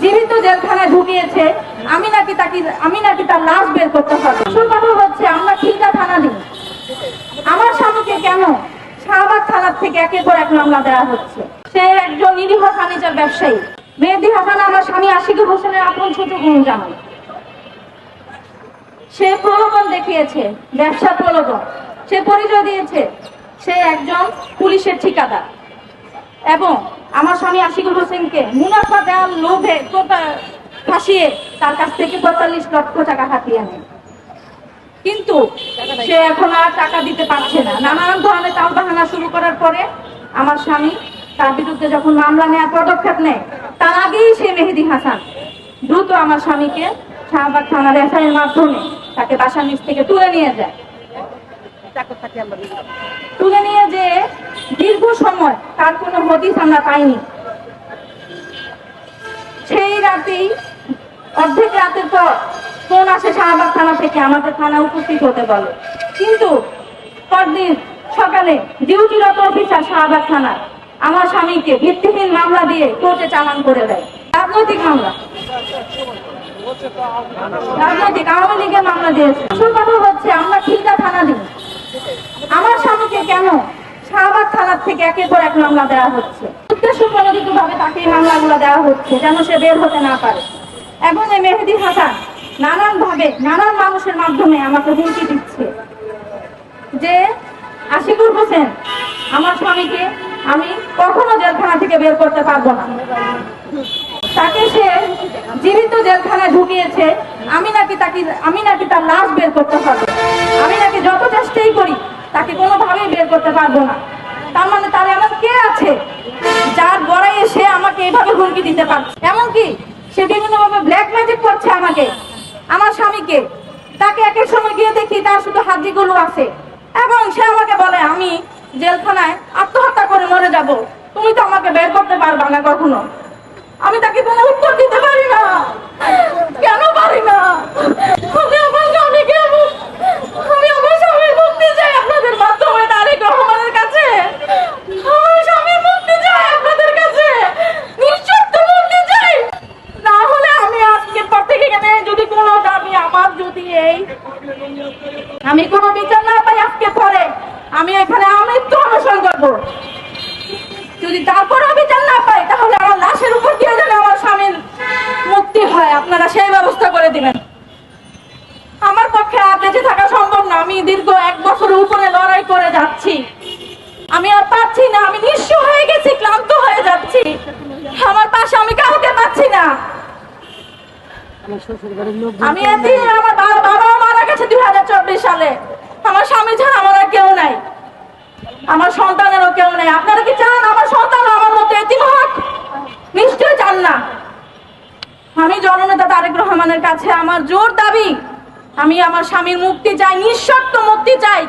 জীবিত জেলখানায় ঢুকিয়েছে, আমি নাকি তার লাশ বের করতে হবে। আসল কথা হচ্ছে আমরা খিলগা থানা দিই, আমার স্বামীকে কেন শাহবাগ থানার থেকে একের পর এক মামলা দেওয়া হচ্ছে। সে একজন নিরীহ ফার্নিচার ব্যবসায়ী। মেহেদী হাসান আমার স্বামী আশিকুর হোসেনের আপন ছোট বোন জামাই। সে প্রলোভন দেখিয়েছে, ব্যবসা প্রলোভন। সে পরিচয় দিয়েছে সে একজন পুলিশের ঠিকাদার এবং আমার স্বামী আশিকুর হোসেনকে মুনাফা দেওয়ার লোভে ফাঁসিয়ে তার কাছ থেকে ৪৫ লক্ষ টাকা হাতিয়ে নেয়। কিন্তু সে এখন আর টাকা দিতে পারছে না। নানান ধরনের তালবাহানা শুরু করার পরে আমার স্বামী তার বিরুদ্ধে যখন মামলা নেওয়ার পদক্ষেপ নেয়, তার আগেই সে মেহেদী হাসান দ্রুত আমার স্বামীকে শাহবাগ থানার এসআইয়ের মাধ্যমে তাকে বাসার নিচ থেকে তুলে নিয়ে যায়। তুলে নিয়ে যে দীর্ঘ সময় তার কোনো হদিস আমরা পাইনি। সেই রাতেই অর্ধেক রাতের পর ফোন আসে শাহবাগ থানা থেকে, আমাদের থানা উপস্থিত হতে বলে। কিন্তু পরদিন সকালে ডিউটিরত অফিসার শাহবাগ থানা আমার স্বামীকে ভিত্তিহীন মামলা দিয়ে কোর্টে চালান করে দেয়। রাজনৈতিক মামলা, রাজনৈতিক আওয়ামী লীগের মামলা দিয়েছে। আসল কথা হচ্ছে আমরা খিলগা থানা দিই, আমার স্বামীকে কেন শাহবাগ থানার থেকে একের পর এক মামলা দেওয়া হচ্ছে। উদ্দেশ্য প্রণোদিত ভাবে তাকে এই মামলাগুলো দেওয়া হচ্ছে যেন সে বের হতে না পারে। এবং এই মেহেদী হাসান নানান ভাবে নানান মানুষের মাধ্যমে আমাকে হুমকি দিচ্ছে যে আশিকুর হোসেন আমার স্বামীকে আমি কখনো জেলখানা থেকে বের করতে পারবো না। তাকে সে জীবিত জেলখানায় ঢুকিয়েছে, আমি নাকি তার লাশ বের করতে হবে। আমি নাকি যত চেষ্টাই করি তাকে কোনোভাবেই বের করতে পারবো না। তার মানে তার এমন কে আছে যার গড়াইয়ে সে আমাকে এভাবে হুমকি দিতে পারছে। এমনকি সে বিভিন্নভাবে ব্ল্যাক ম্যাজিক করছে আমাকে, আমার স্বামীকে। তাকে একের সময় গিয়ে দেখি তার শুধু হাড্ডিগুলো আছে এবং সে আমাকে বলে আমি জেলখানায় আত্মহত্যা করে মরে যাব, তুমি তো আমাকে বের করতে পারবা না কখনো। আমি তাকে কোনো উত্তর দিতে পারি না। কেন পারি না? আমি আমার স্বামীর মুক্তি চাই আপনাদের মাধ্যমে, তারেক রহমানের কাছে। আমার স্বামীর মুক্তি চাই আপনাদের কাছে, নিঃশর্ত মুক্তি চাই। না হলে আমি আজকের পর থেকে এখানে যদি কোনো দাবি আমার যদি আমি কোনো বিচার না পাই আজকে পরে আমি এখানে আমৃত্যু অনশন করবো। যদি তারপরেও বিচার না পাই তাহলে আমার লাশের উপর দিয়ে যেন আমার স্বামীর মুক্তি হয়, আপনারা সেই ব্যবস্থা করে দিবেন। আমার পক্ষে আর বেঁচে থাকা সম্ভব না। আমি দীর্ঘ 1 বছরের উপরে লড়াই করে যাচ্ছি, আমি আর পাচ্ছি না। আমি নিঃস্ব হয়ে গেছি, ক্লান্ত হয়ে যাচ্ছি। আমার পাশে আমি কাউকে পাচ্ছি না। আমি আমার বাবা মারা গেছে 2024 সালে। আমার স্বামী ছাড়া আমার আর কেউ নাই, আমার সন্তানেরও কেউ নেই। আপনারা কি চান আমার সন্তান আমার মতো এতিম হোক? নিশ্চয় চান না। আমি জননেতা তারেক রহমানের কাছে আমার জোর দাবি, আমি আমার স্বামীর মুক্তি চাই, নিঃশর্ত মুক্তি চাই।